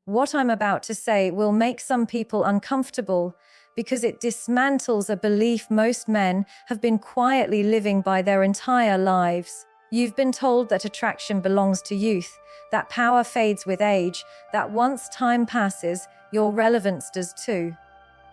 What I'm about to say will make some people uncomfortable because it dismantles a belief most men have been quietly living by their entire lives. You've been told that attraction belongs to youth, that power fades with age, that once time passes, your relevance does too.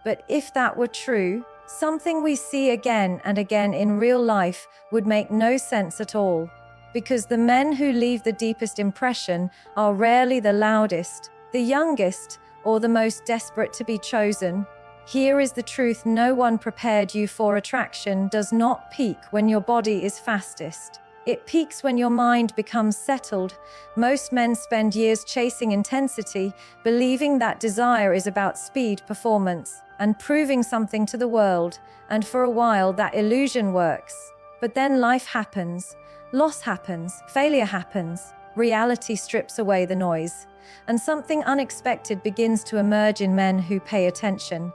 But if that were true, something we see again and again in real life would make no sense at all. Because the men who leave the deepest impression are rarely the loudest, the youngest, or the most desperate to be chosen. Here is the truth: no one prepared you for. Attraction does not peak when your body is fastest. It peaks when your mind becomes settled. Most men spend years chasing intensity, believing that desire is about speed, performance, and proving something to the world. And for a while that illusion works. But then life happens, loss happens, failure happens, reality strips away the noise, and something unexpected begins to emerge in men who pay attention.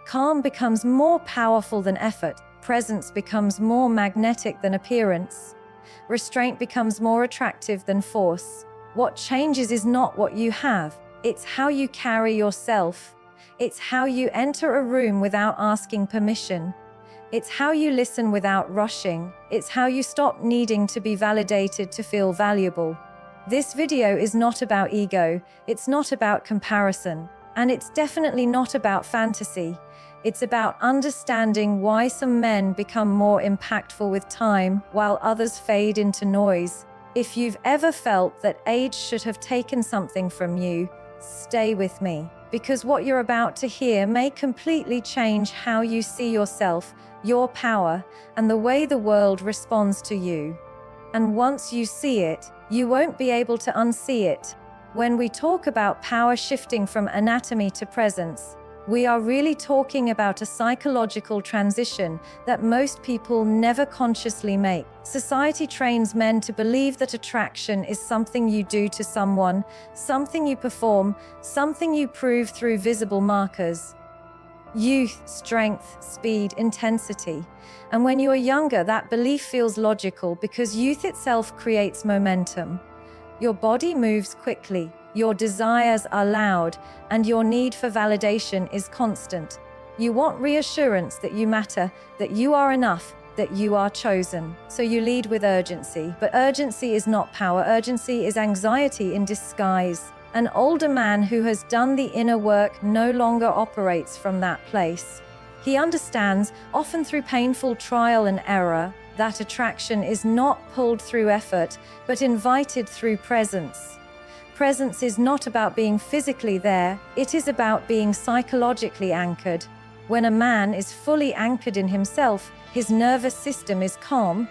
Calm becomes more powerful than effort. Presence becomes more magnetic than appearance. Restraint becomes more attractive than force. What changes is not what you have, it's how you carry yourself. It's how you enter a room without asking permission. It's how you listen without rushing. It's how you stop needing to be validated to feel valuable. This video is not about ego, it's not about comparison, and it's definitely not about fantasy. It's about understanding why some men become more impactful with time while others fade into noise. If you've ever felt that age should have taken something from you, stay with me, because what you're about to hear may completely change how you see yourself, your power, and the way the world responds to you. And once you see it, you won't be able to unsee it. When we talk about power shifting from anatomy to presence, we are really talking about a psychological transition that most people never consciously make. Society trains men to believe that attraction is something you do to someone, something you perform, something you prove through visible markers. Youth, strength, speed, intensity. And when you're younger, that belief feels logical because youth itself creates momentum. Your body moves quickly, your desires are loud, and your need for validation is constant. You want reassurance that you matter, that you are enough, that you are chosen. So you lead with urgency. But urgency is not power. Urgency is anxiety in disguise. An older man who has done the inner work no longer operates from that place. He understands, often through painful trial and error, that attraction is not pulled through effort, but invited through presence. Presence is not about being physically there, it is about being psychologically anchored. When a man is fully anchored in himself, his nervous system is calm.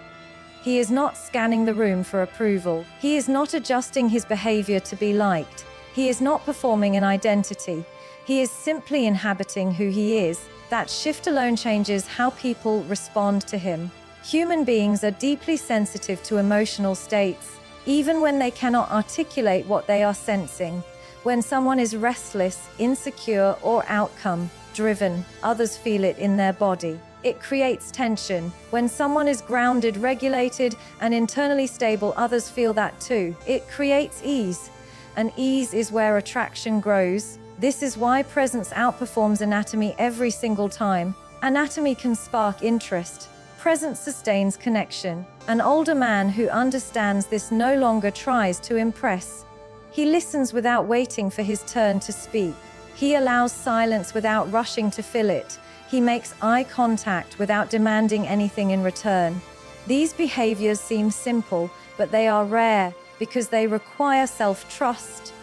He is not scanning the room for approval. He is not adjusting his behavior to be liked. He is not performing an identity. He is simply inhabiting who he is. That shift alone changes how people respond to him. Human beings are deeply sensitive to emotional states, even when they cannot articulate what they are sensing. When someone is restless, insecure, or outcome-driven, others feel it in their body. It creates tension. When someone is grounded, regulated, and internally stable, others feel that too. It creates ease. And ease is where attraction grows. This is why presence outperforms anatomy every single time. Anatomy can spark interest. Presence sustains connection. An older man who understands this no longer tries to impress. He listens without waiting for his turn to speak. He allows silence without rushing to fill it. He makes eye contact without demanding anything in return. These behaviors seem simple, but they are rare because they require self-trust.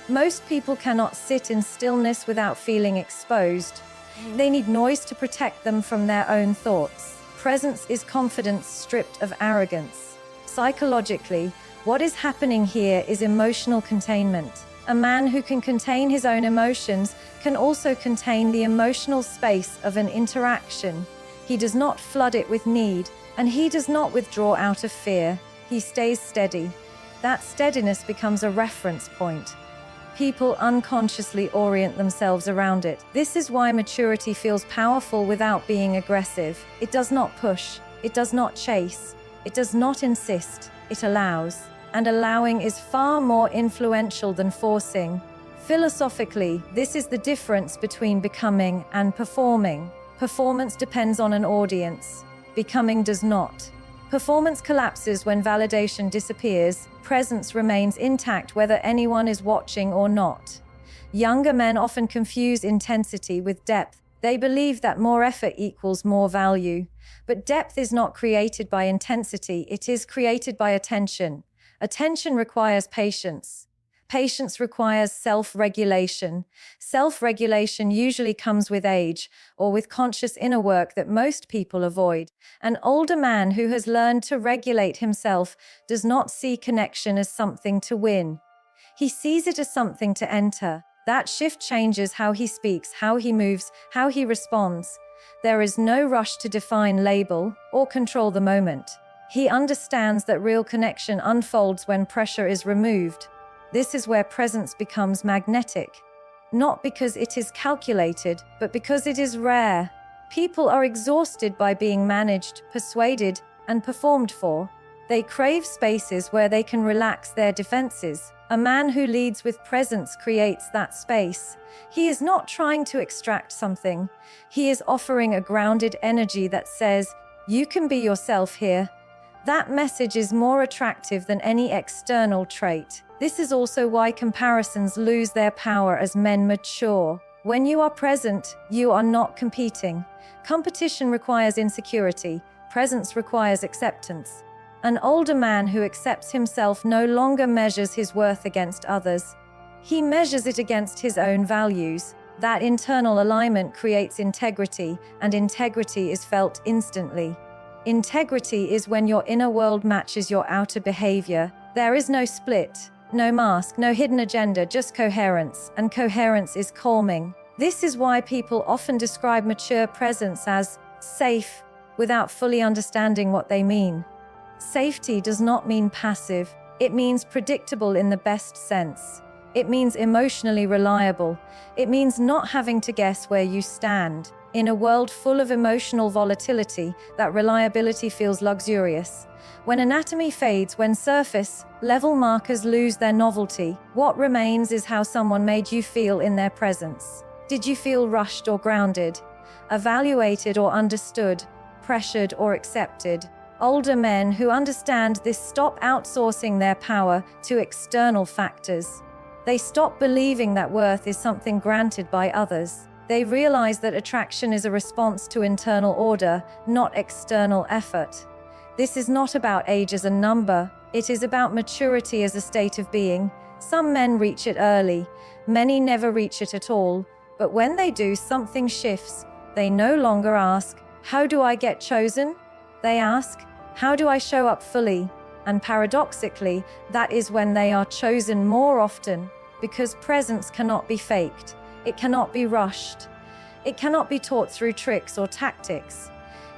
Most people cannot sit in stillness without feeling exposed. They need noise to protect them from their own thoughts. Presence is confidence stripped of arrogance. Psychologically, what is happening here is emotional containment. A man who can contain his own emotions can also contain the emotional space of an interaction. He does not flood it with need, and he does not withdraw out of fear. He stays steady. That steadiness becomes a reference point. People unconsciously orient themselves around it. This is why maturity feels powerful without being aggressive. It does not push. It does not chase. It does not insist. It allows. And allowing is far more influential than forcing. Philosophically, this is the difference between becoming and performing. Performance depends on an audience. Becoming does not. Performance collapses when validation disappears. Presence remains intact whether anyone is watching or not. Younger men often confuse intensity with depth. They believe that more effort equals more value. But depth is not created by intensity, it is created by attention. Attention requires patience. Patience requires self-regulation. Self-regulation usually comes with age or with conscious inner work that most people avoid. An older man who has learned to regulate himself does not see connection as something to win. He sees it as something to enter. That shift changes how he speaks, how he moves, how he responds. There is no rush to define, label, or control the moment. He understands that real connection unfolds when pressure is removed. This is where presence becomes magnetic. Not because it is calculated, but because it is rare. People are exhausted by being managed, persuaded, and performed for. They crave spaces where they can relax their defenses. A man who leads with presence creates that space. He is not trying to extract something. He is offering a grounded energy that says, "You can be yourself here." That message is more attractive than any external trait. This is also why comparisons lose their power as men mature. When you are present, you are not competing. Competition requires insecurity. Presence requires acceptance. An older man who accepts himself no longer measures his worth against others. He measures it against his own values. That internal alignment creates integrity, and integrity is felt instantly. Integrity is when your inner world matches your outer behavior. There is no split, no mask, no hidden agenda, just coherence, and coherence is calming. This is why people often describe mature presence as safe without fully understanding what they mean. Safety does not mean passive. It means predictable in the best sense. It means emotionally reliable. It means not having to guess where you stand. In a world full of emotional volatility, that reliability feels luxurious. When anatomy fades, when surface level markers lose their novelty, what remains is how someone made you feel in their presence. Did you feel rushed or grounded? Evaluated or understood? Pressured or accepted? Older men who understand this stop outsourcing their power to external factors. They stop believing that worth is something granted by others. They realize that attraction is a response to internal order, not external effort. This is not about age as a number. It is about maturity as a state of being. Some men reach it early. Many never reach it at all. But when they do, something shifts. They no longer ask, "How do I get chosen?" They ask, "How do I show up fully?" And paradoxically, that is when they are chosen more often, because presence cannot be faked. It cannot be rushed. It cannot be taught through tricks or tactics.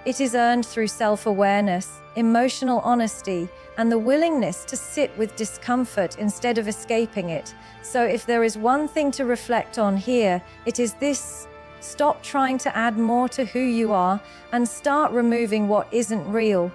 It is earned through self-awareness, emotional honesty, and the willingness to sit with discomfort instead of escaping it. So if there is one thing to reflect on here, it is this: stop trying to add more to who you are and start removing what isn't real.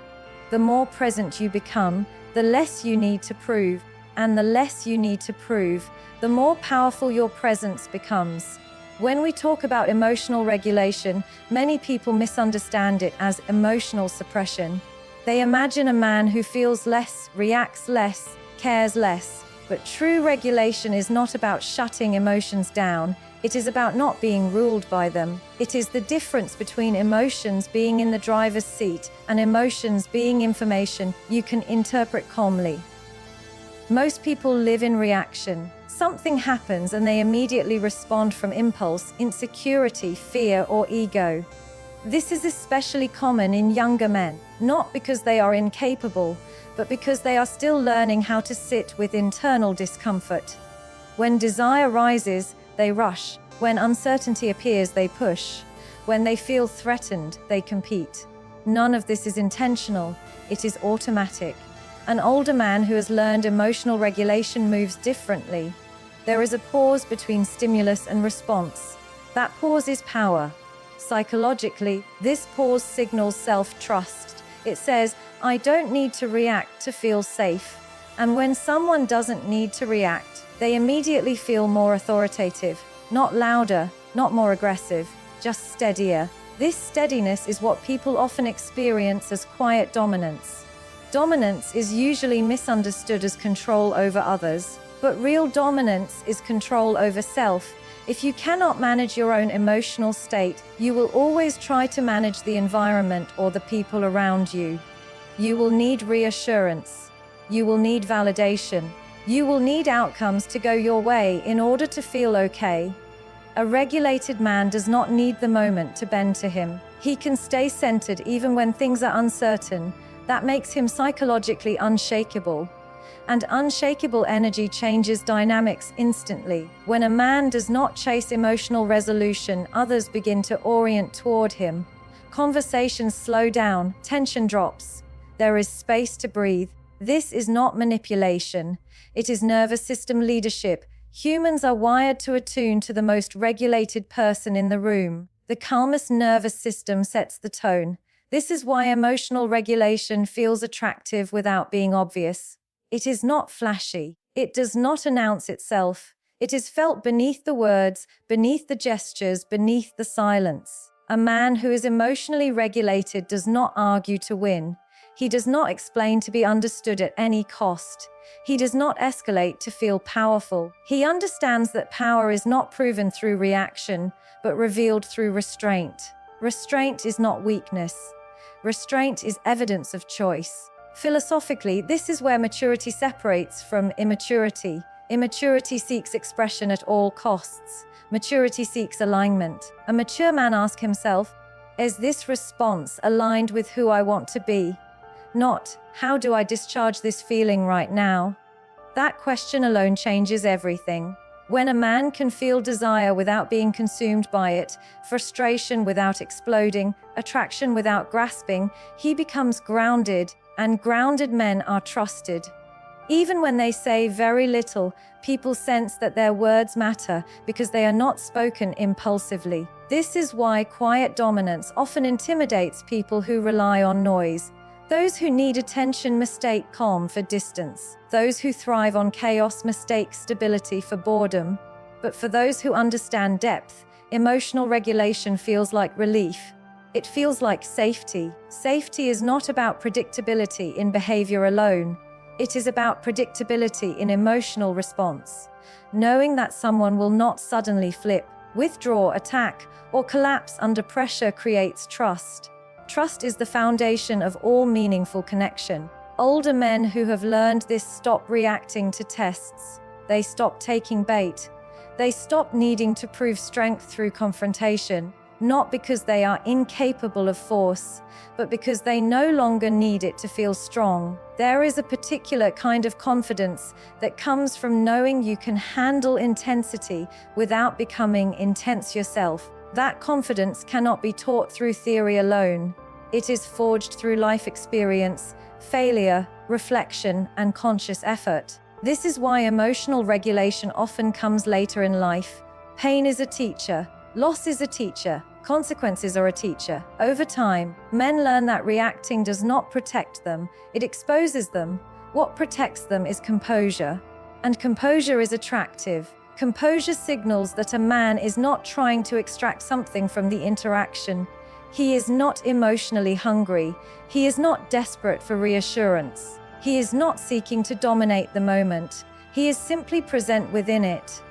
The more present you become, the less you need to prove, and the less you need to prove, the more powerful your presence becomes. When we talk about emotional regulation, many people misunderstand it as emotional suppression. They imagine a man who feels less, reacts less, cares less. But true regulation is not about shutting emotions down. It is about not being ruled by them. It is the difference between emotions being in the driver's seat and emotions being information you can interpret calmly. Most people live in reaction. Something happens and they immediately respond from impulse, insecurity, fear, or ego. This is especially common in younger men, not because they are incapable, but because they are still learning how to sit with internal discomfort. When desire rises, they rush. When uncertainty appears, they push. When they feel threatened, they compete. None of this is intentional. It is automatic. An older man who has learned emotional regulation moves differently. There is a pause between stimulus and response. That pause is power. Psychologically, this pause signals self-trust. It says, "I don't need to react to feel safe." And when someone doesn't need to react, They immediately feel more authoritative, not louder, not more aggressive, just steadier. This steadiness is what people often experience as quiet dominance. Dominance is usually misunderstood as control over others, but real dominance is control over self. If you cannot manage your own emotional state, you will always try to manage the environment or the people around you. You will need reassurance. You will need validation. You will need outcomes to go your way in order to feel okay. A regulated man does not need the moment to bend to him. He can stay centered even when things are uncertain. That makes him psychologically unshakable. And unshakable energy changes dynamics instantly. When a man does not chase emotional resolution, others begin to orient toward him. Conversations slow down, tension drops. There is space to breathe. This is not manipulation. It is nervous system leadership. Humans are wired to attune to the most regulated person in the room. The calmest nervous system sets the tone. This is why emotional regulation feels attractive without being obvious. It is not flashy. It does not announce itself. It is felt beneath the words, beneath the gestures, beneath the silence. A man who is emotionally regulated does not argue to win. He does not explain to be understood at any cost. He does not escalate to feel powerful. He understands that power is not proven through reaction, but revealed through restraint. Restraint is not weakness. Restraint is evidence of choice. Philosophically, this is where maturity separates from immaturity. Immaturity seeks expression at all costs. Maturity seeks alignment. A mature man asks himself, is this response aligned with who I want to be? Not, how do I discharge this feeling right now? That question alone changes everything. When a man can feel desire without being consumed by it, frustration without exploding, attraction without grasping, he becomes grounded, and grounded men are trusted. Even when they say very little, people sense that their words matter because they are not spoken impulsively. This is why quiet dominance often intimidates people who rely on noise. Those who need attention mistake calm for distance. Those who thrive on chaos mistake stability for boredom. But for those who understand depth, emotional regulation feels like relief. It feels like safety. Safety is not about predictability in behavior alone. It is about predictability in emotional response. Knowing that someone will not suddenly flip, withdraw, attack, or collapse under pressure creates trust. Trust is the foundation of all meaningful connection. Older men who have learned this stop reacting to tests. They stop taking bait. They stop needing to prove strength through confrontation, not because they are incapable of force, but because they no longer need it to feel strong. There is a particular kind of confidence that comes from knowing you can handle intensity without becoming intense yourself. That confidence cannot be taught through theory alone. It is forged through life experience, failure, reflection, and conscious effort. This is why emotional regulation often comes later in life. Pain is a teacher. Loss is a teacher. Consequences are a teacher. Over time, men learn that reacting does not protect them, it exposes them. What protects them is composure. And composure is attractive. Composure signals that a man is not trying to extract something from the interaction. He is not emotionally hungry. He is not desperate for reassurance. He is not seeking to dominate the moment. He is simply present within it.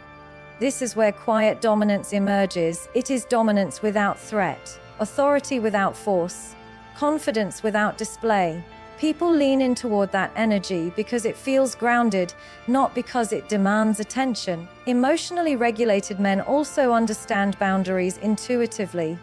This is where quiet dominance emerges. It is dominance without threat, authority without force, confidence without display. People lean in toward that energy because it feels grounded, not because it demands attention. Emotionally regulated men also understand boundaries intuitively.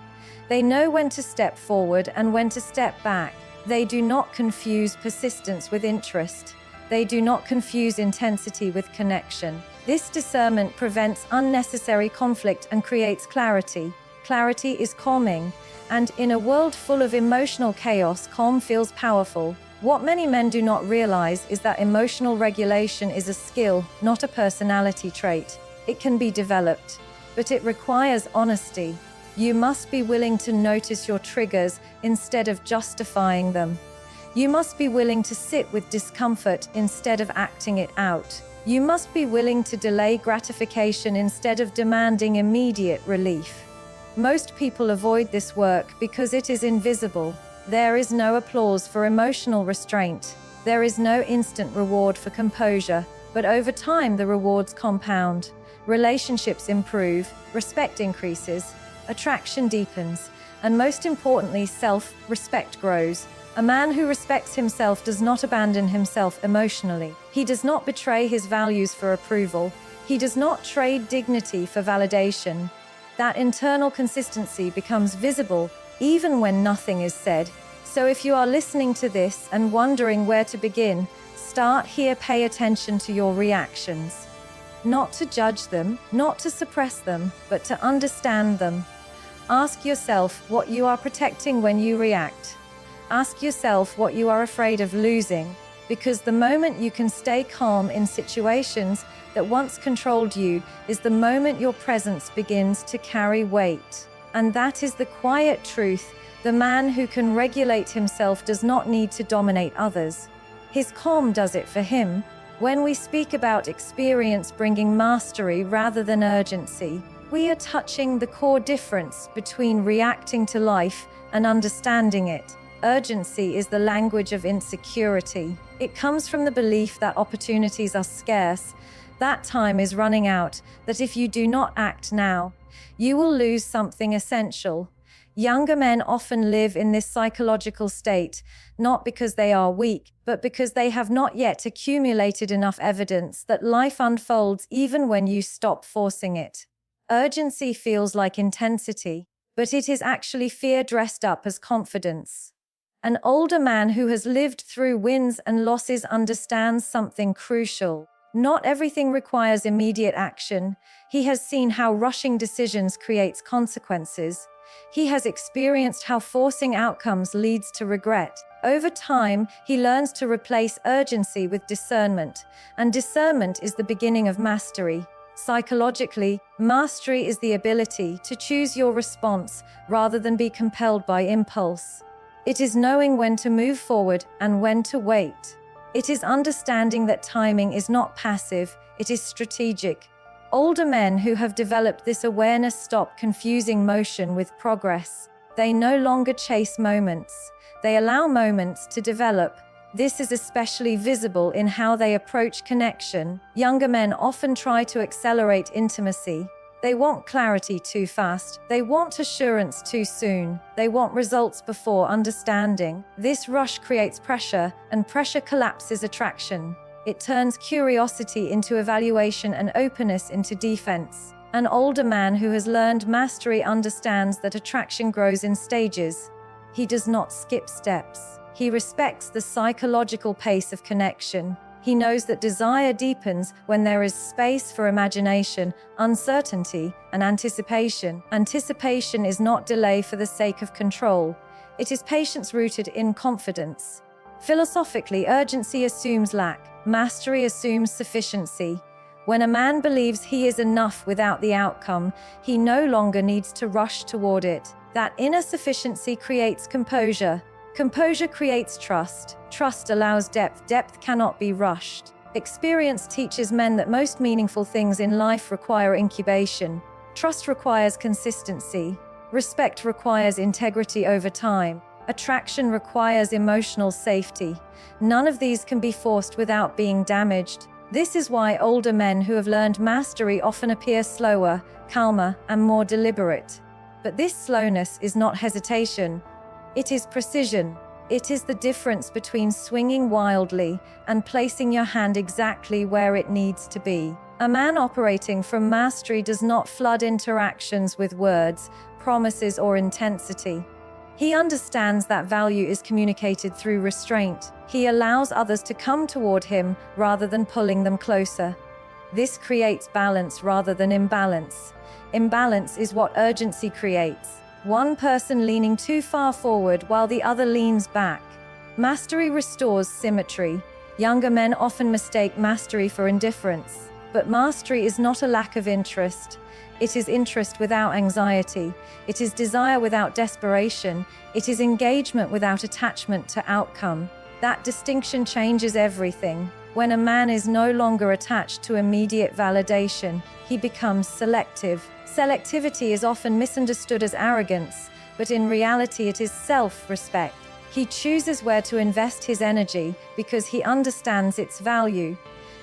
They know when to step forward and when to step back. They do not confuse persistence with interest. They do not confuse intensity with connection. This discernment prevents unnecessary conflict and creates clarity. Clarity is calming, and in a world full of emotional chaos, calm feels powerful. What many men do not realize is that emotional regulation is a skill, not a personality trait. It can be developed, but it requires honesty. You must be willing to notice your triggers instead of justifying them. You must be willing to sit with discomfort instead of acting it out. You must be willing to delay gratification instead of demanding immediate relief. Most people avoid this work because it is invisible. There is no applause for emotional restraint. There is no instant reward for composure, but over time the rewards compound. Relationships improve, respect increases, attraction deepens, and most importantly, self-respect grows. A man who respects himself does not abandon himself emotionally. He does not betray his values for approval. He does not trade dignity for validation. That internal consistency becomes visible even when nothing is said. So if you are listening to this and wondering where to begin, start here. Pay attention to your reactions. Not to judge them, not to suppress them, but to understand them. Ask yourself what you are protecting when you react. Ask yourself what you are afraid of losing, because the moment you can stay calm in situations that once controlled you is the moment your presence begins to carry weight. And that is the quiet truth. The man who can regulate himself does not need to dominate others. His calm does it for him. When we speak about experience bringing mastery rather than urgency, we are touching the core difference between reacting to life and understanding it. Urgency is the language of insecurity. It comes from the belief that opportunities are scarce, that time is running out, that if you do not act now, you will lose something essential. Younger men often live in this psychological state, not because they are weak, but because they have not yet accumulated enough evidence that life unfolds even when you stop forcing it. Urgency feels like intensity, but it is actually fear dressed up as confidence. An older man who has lived through wins and losses understands something crucial. Not everything requires immediate action. He has seen how rushing decisions creates consequences. He has experienced how forcing outcomes leads to regret. Over time, he learns to replace urgency with discernment, and discernment is the beginning of mastery. Psychologically, mastery is the ability to choose your response rather than be compelled by impulse. It is knowing when to move forward and when to wait. It is understanding that timing is not passive, it is strategic. Older men who have developed this awareness stop confusing motion with progress. They no longer chase moments. They allow moments to develop. This is especially visible in how they approach connection. Younger men often try to accelerate intimacy. They want clarity too fast. They want assurance too soon. They want results before understanding. This rush creates pressure, and pressure collapses attraction. It turns curiosity into evaluation and openness into defense. An older man who has learned mastery understands that attraction grows in stages. He does not skip steps. He respects the psychological pace of connection. He knows that desire deepens when there is space for imagination, uncertainty, and anticipation. Anticipation is not delay for the sake of control. It is patience rooted in confidence. Philosophically, urgency assumes lack. Mastery assumes sufficiency. When a man believes he is enough without the outcome, he no longer needs to rush toward it. That inner sufficiency creates composure. Composure creates trust. Trust allows depth. Depth cannot be rushed. Experience teaches men that most meaningful things in life require incubation. Trust requires consistency. Respect requires integrity over time. Attraction requires emotional safety. None of these can be forced without being damaged. This is why older men who have learned mastery often appear slower, calmer, and more deliberate. But this slowness is not hesitation. It is precision. It is the difference between swinging wildly and placing your hand exactly where it needs to be. A man operating from mastery does not flood interactions with words, promises, or intensity. He understands that value is communicated through restraint. He allows others to come toward him rather than pulling them closer. This creates balance rather than imbalance. Imbalance is what urgency creates. One person leaning too far forward while the other leans back. Mastery restores symmetry. Younger men often mistake mastery for indifference. But mastery is not a lack of interest. It is interest without anxiety. It is desire without desperation. It is engagement without attachment to outcome. That distinction changes everything. When a man is no longer attached to immediate validation, he becomes selective. Selectivity is often misunderstood as arrogance, but in reality it is self-respect. He chooses where to invest his energy because he understands its value.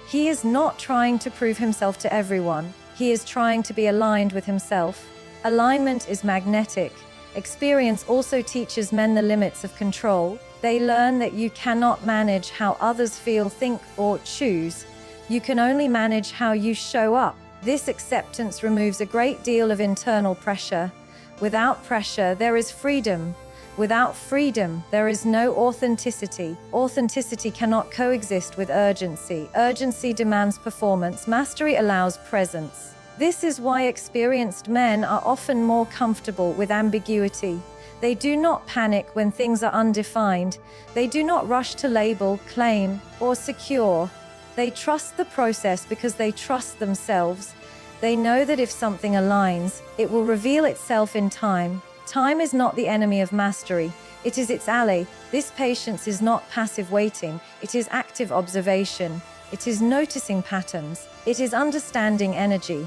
He is not trying to prove himself to everyone. He is trying to be aligned with himself. Alignment is magnetic. Experience also teaches men the limits of control. They learn that you cannot manage how others feel, think, or choose. You can only manage how you show up. This acceptance removes a great deal of internal pressure. Without pressure, there is freedom. Without freedom, there is no authenticity. Authenticity cannot coexist with urgency. Urgency demands performance. Mastery allows presence. This is why experienced men are often more comfortable with ambiguity. They do not panic when things are undefined. They do not rush to label, claim, or secure. They trust the process because they trust themselves. They know that if something aligns, it will reveal itself in time. Time is not the enemy of mastery. It is its ally. This patience is not passive waiting. It is active observation. It is noticing patterns. It is understanding energy.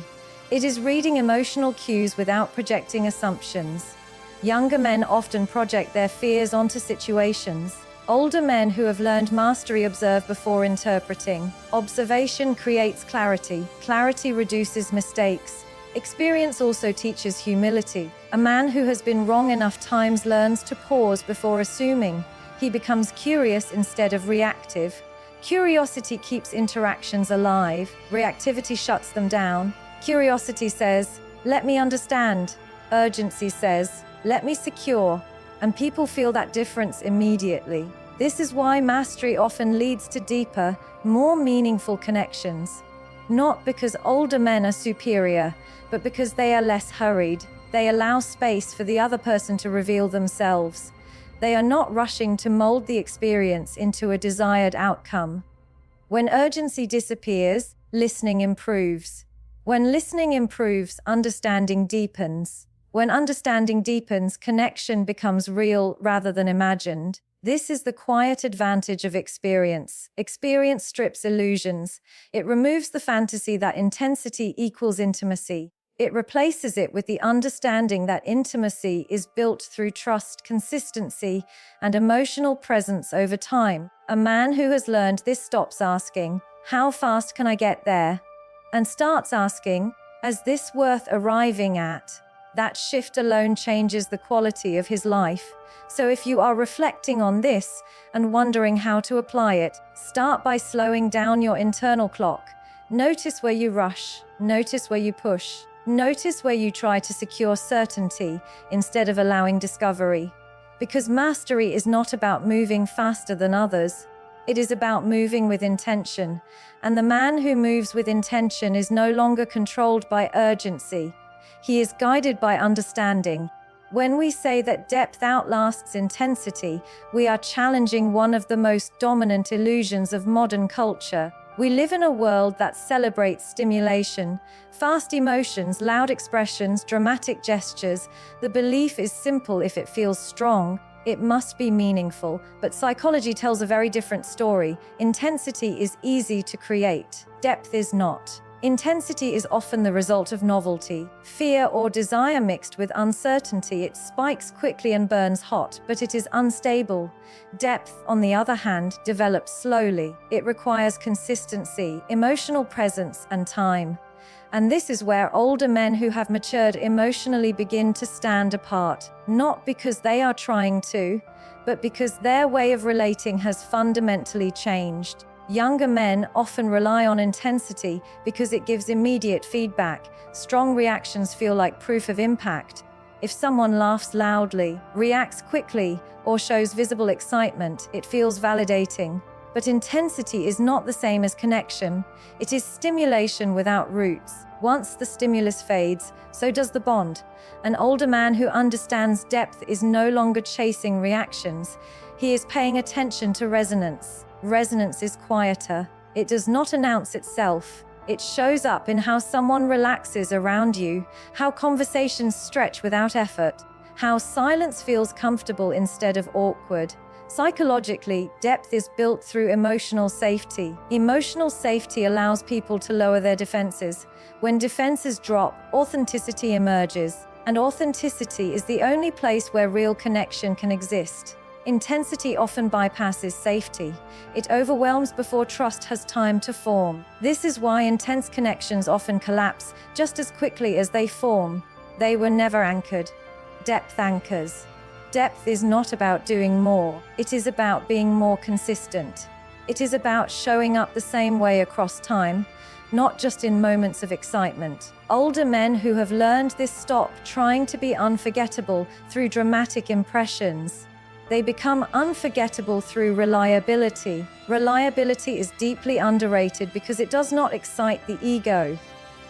It is reading emotional cues without projecting assumptions. Younger men often project their fears onto situations. Older men who have learned mastery observe before interpreting. Observation creates clarity. Clarity reduces mistakes. Experience also teaches humility. A man who has been wrong enough times learns to pause before assuming. He becomes curious instead of reactive. Curiosity keeps interactions alive. Reactivity shuts them down. Curiosity says, "Let me understand." Urgency says, "Let me secure." And people feel that difference immediately. This is why mastery often leads to deeper, more meaningful connections. Not because older men are superior, but because they are less hurried. They allow space for the other person to reveal themselves. They are not rushing to mold the experience into a desired outcome. When urgency disappears, listening improves. When listening improves, understanding deepens. When understanding deepens, connection becomes real rather than imagined. This is the quiet advantage of experience. Experience strips illusions. It removes the fantasy that intensity equals intimacy. It replaces it with the understanding that intimacy is built through trust, consistency, and emotional presence over time. A man who has learned this stops asking, "How fast can I get there?" and starts asking, "Is this worth arriving at?" That shift alone changes the quality of his life. So if you are reflecting on this and wondering how to apply it, start by slowing down your internal clock. Notice where you rush. Notice where you push. Notice where you try to secure certainty instead of allowing discovery. Because mastery is not about moving faster than others. It is about moving with intention. And the man who moves with intention is no longer controlled by urgency. He is guided by understanding. When we say that depth outlasts intensity, we are challenging one of the most dominant illusions of modern culture. We live in a world that celebrates stimulation, fast emotions, loud expressions, dramatic gestures. The belief is simple: if it feels strong, it must be meaningful. But psychology tells a very different story. Intensity is easy to create. Depth is not. Intensity is often the result of novelty, fear, or desire mixed with uncertainty. It spikes quickly and burns hot, but it is unstable. Depth, on the other hand, develops slowly. It requires consistency, emotional presence, and time. And this is where older men who have matured emotionally begin to stand apart, not because they are trying to, but because their way of relating has fundamentally changed. Younger men often rely on intensity because it gives immediate feedback. Strong reactions feel like proof of impact. If someone laughs loudly, reacts quickly, or shows visible excitement, it feels validating. But intensity is not the same as connection. It is stimulation without roots. Once the stimulus fades, so does the bond. An older man who understands depth is no longer chasing reactions. He is paying attention to resonance. Resonance is quieter. It does not announce itself. It shows up in how someone relaxes around you, how conversations stretch without effort, how silence feels comfortable instead of awkward. Psychologically, depth is built through emotional safety. Emotional safety allows people to lower their defenses. When defenses drop, authenticity emerges, and authenticity is the only place where real connection can exist. Intensity often bypasses safety. It overwhelms before trust has time to form. This is why intense connections often collapse just as quickly as they form. They were never anchored. Depth anchors. Depth is not about doing more. It is about being more consistent. It is about showing up the same way across time, not just in moments of excitement. Older men who have learned this stop trying to be unforgettable through dramatic impressions. They become unforgettable through reliability. Reliability is deeply underrated because it does not excite the ego,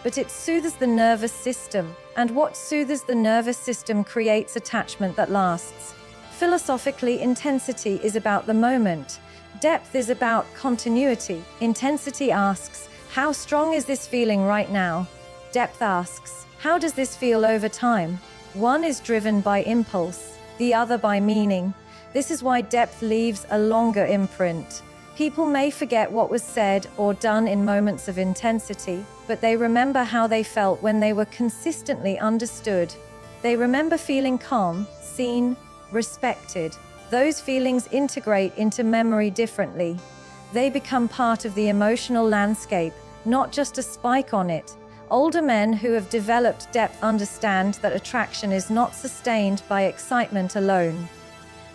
but it soothes the nervous system. And what soothes the nervous system creates attachment that lasts. Philosophically, intensity is about the moment. Depth is about continuity. Intensity asks, how strong is this feeling right now? Depth asks, how does this feel over time? One is driven by impulse, the other by meaning. This is why depth leaves a longer imprint. People may forget what was said or done in moments of intensity, but they remember how they felt when they were consistently understood. They remember feeling calm, seen, respected. Those feelings integrate into memory differently. They become part of the emotional landscape, not just a spike on it. Older men who have developed depth understand that attraction is not sustained by excitement alone.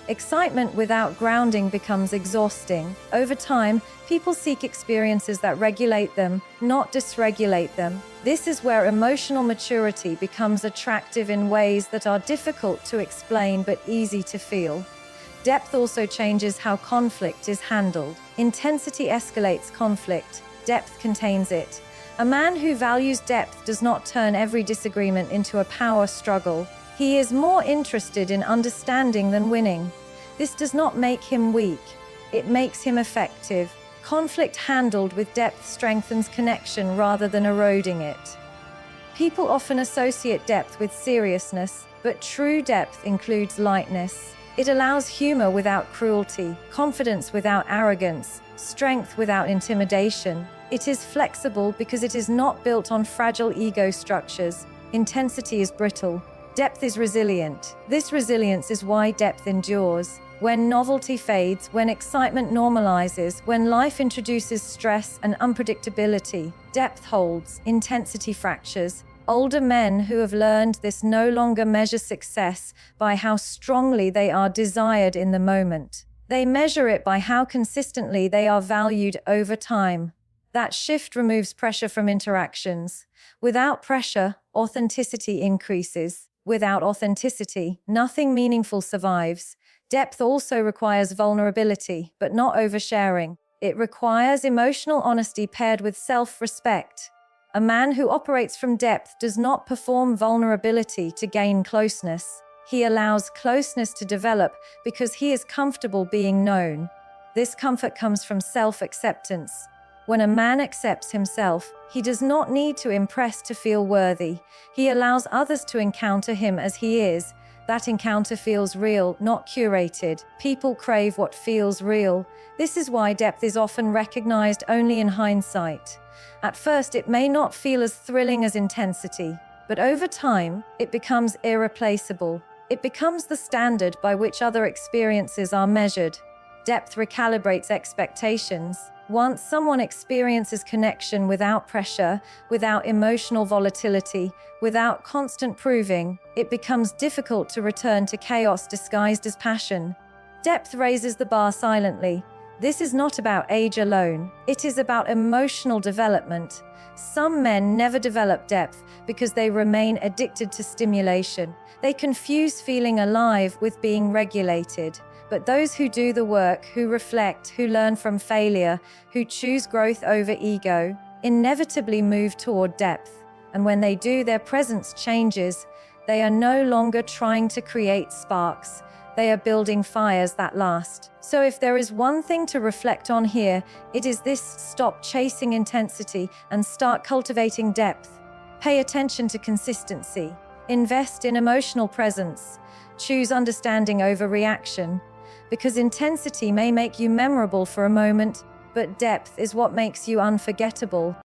Excitement without grounding becomes exhausting. Over time, people seek experiences that regulate them, not dysregulate them. This is where emotional maturity becomes attractive in ways that are difficult to explain but easy to feel. Depth also changes how conflict is handled. Intensity escalates conflict. Depth contains it. A man who values depth does not turn every disagreement into a power struggle. He is more interested in understanding than winning. This does not make him weak. It makes him effective. Conflict handled with depth strengthens connection rather than eroding it. People often associate depth with seriousness, but true depth includes lightness. It allows humor without cruelty, confidence without arrogance, strength without intimidation. It is flexible because it is not built on fragile ego structures. Intensity is brittle. Depth is resilient. This resilience is why depth endures. When novelty fades, when excitement normalizes, when life introduces stress and unpredictability, depth holds, intensity fractures. Older men who have learned this no longer measure success by how strongly they are desired in the moment. They measure it by how consistently they are valued over time. That shift removes pressure from interactions. Without pressure, authenticity increases. Without authenticity, nothing meaningful survives. Depth also requires vulnerability, but not oversharing. It requires emotional honesty paired with self-respect. A man who operates from depth does not perform vulnerability to gain closeness. He allows closeness to develop because he is comfortable being known. This comfort comes from self-acceptance. When a man accepts himself, he does not need to impress to feel worthy. He allows others to encounter him as he is. That encounter feels real, not curated. People crave what feels real. This is why depth is often recognized only in hindsight. At first, it may not feel as thrilling as intensity, but over time, it becomes irreplaceable. It becomes the standard by which other experiences are measured. Depth recalibrates expectations. Once someone experiences connection without pressure, without emotional volatility, without constant proving, it becomes difficult to return to chaos disguised as passion. Depth raises the bar silently. This is not about age alone. It is about emotional development. Some men never develop depth because they remain addicted to stimulation. They confuse feeling alive with being regulated. But those who do the work, who reflect, who learn from failure, who choose growth over ego, inevitably move toward depth. And when they do, their presence changes. They are no longer trying to create sparks. They are building fires that last. So if there is one thing to reflect on here, it is this: stop chasing intensity and start cultivating depth. Pay attention to consistency. Invest in emotional presence. Choose understanding over reaction. because intensity may make you memorable for a moment, but depth is what makes you unforgettable.